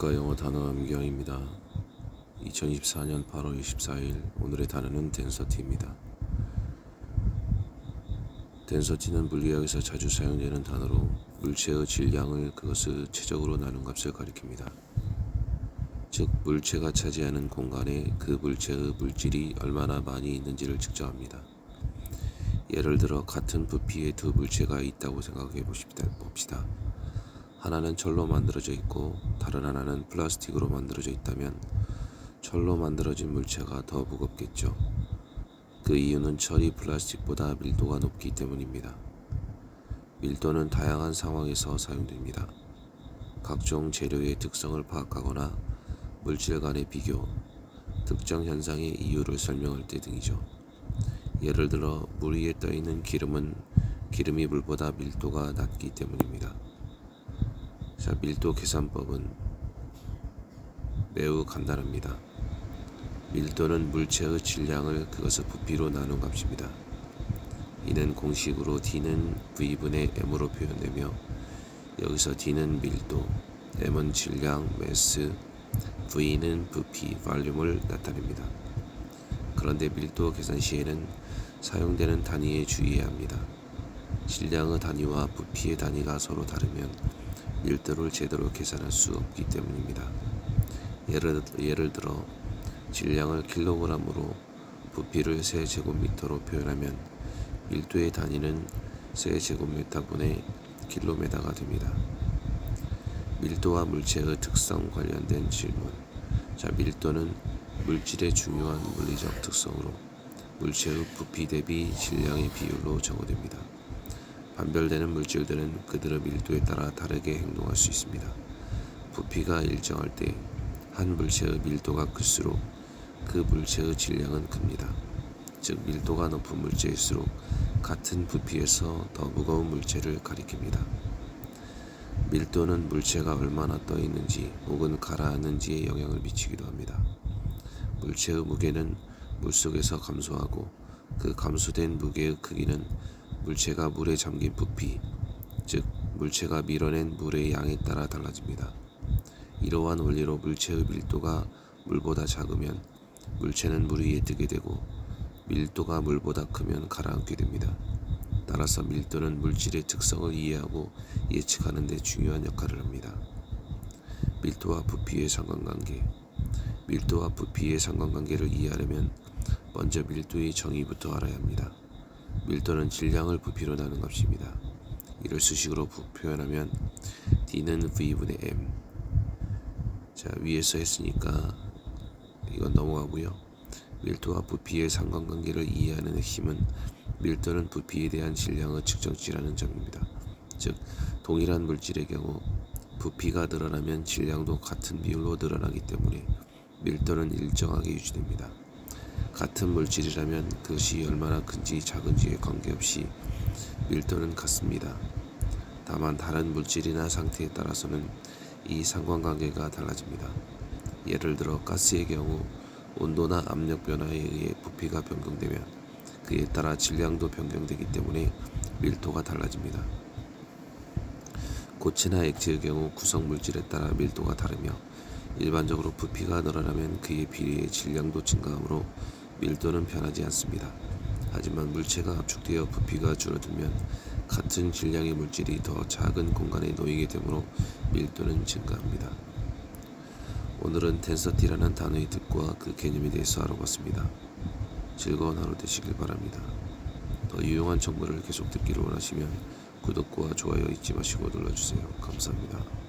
안녕하십니까. 영어 단어 암기형입니다. 2024년 8월 24일 오늘의 단어는 density입니다. density는 물리학에서 자주 사용되는 단어로 물체의 질량을 그것의 최적으로 나눈 값을 가리킵니다. 즉 물체가 차지하는 공간에 그 물체의 물질이 얼마나 많이 있는지를 측정합니다. 예를 들어 같은 부피의 두 물체가 있다고 생각해 봅시다. 하나는 철로 만들어져 있고 다른 하나는 플라스틱으로 만들어져 있다면 철로 만들어진 물체가 더 무겁겠죠. 그 이유는 철이 플라스틱보다 밀도가 높기 때문입니다. 밀도는 다양한 상황에서 사용됩니다. 각종 재료의 특성을 파악하거나 물질 간의 비교, 특정 현상의 이유를 설명할 때 등이죠. 예를 들어 물 위에 떠있는 기름은 기름이 물보다 밀도가 낮기 때문입니다. 자, 밀도 계산법은 매우 간단합니다. 밀도는 물체의 질량을 그것의 부피로 나눈 값입니다. 이는 공식으로 D는 V분의 M으로 표현되며 여기서 D는 밀도, M은 질량, 매스, V는 부피, 볼륨을 나타냅니다. 그런데 밀도 계산 시에는 사용되는 단위에 주의해야 합니다. 질량의 단위와 부피의 단위가 서로 다르면 밀도를 제대로 계산할 수 없기 때문입니다. 예를 들어 질량을 킬로그램으로 부피를 세제곱미터로 표현하면 밀도의 단위는 세제곱미터분의 킬로미터가 됩니다. 밀도와 물체의 특성 관련된 질문. 자, 밀도는 물질의 중요한 물리적 특성으로 물체의 부피 대비 질량의 비율로 정의됩니다. 반별되는 물질들은 그들의 밀도에 따라 다르게 행동할 수 있습니다. 부피가 일정할 때 한 물체의 밀도가 클수록 그 물체의 질량은 큽니다. 즉 밀도가 높은 물체일수록 같은 부피에서 더 무거운 물체를 가리킵니다. 밀도는 물체가 얼마나 떠 있는지 혹은 가라앉는지에 영향을 미치기도 합니다. 물체의 무게는 물속에서 감소하고 그 감소된 무게의 크기는 물체가 물에 잠긴 부피, 즉 물체가 밀어낸 물의 양에 따라 달라집니다. 이러한 원리로 물체의 밀도가 물보다 작으면 물체는 물 위에 뜨게 되고 밀도가 물보다 크면 가라앉게 됩니다. 따라서 밀도는 물질의 특성을 이해하고 예측하는 데 중요한 역할을 합니다. 밀도와 부피의 상관관계. 밀도와 부피의 상관관계를 이해하려면 먼저 밀도의 정의부터 알아야 합니다. 밀도는 질량을 부피로 나눈 값입니다. 이를 수식으로 표현하면 D는 V분의 M. 자, 위에서 했으니까 이건 넘어가고요. 밀도와 부피의 상관관계를 이해하는 핵심은 밀도는 부피에 대한 질량의 측정치라는 점입니다. 즉 동일한 물질의 경우 부피가 늘어나면 질량도 같은 비율로 늘어나기 때문에 밀도는 일정하게 유지됩니다. 같은 물질이라면 그것이 얼마나 큰지 작은지에 관계없이 밀도는 같습니다. 다만 다른 물질이나 상태에 따라서는 이 상관관계가 달라집니다. 예를 들어 가스의 경우 온도나 압력 변화에 의해 부피가 변경되면 그에 따라 질량도 변경되기 때문에 밀도가 달라집니다. 고체나 액체의 경우 구성 물질에 따라 밀도가 다르며 일반적으로 부피가 늘어나면 그에 비례해 질량도 증가하므로 밀도는 변하지 않습니다. 하지만 물체가 압축되어 부피가 줄어들면 같은 질량의 물질이 더 작은 공간에 놓이게 되므로 밀도는 증가합니다. 오늘은 density라는 단어의 뜻과 그 개념에 대해서 알아봤습니다. 즐거운 하루 되시길 바랍니다. 더 유용한 정보를 계속 듣기를 원하시면 구독과 좋아요 잊지 마시고 눌러주세요. 감사합니다.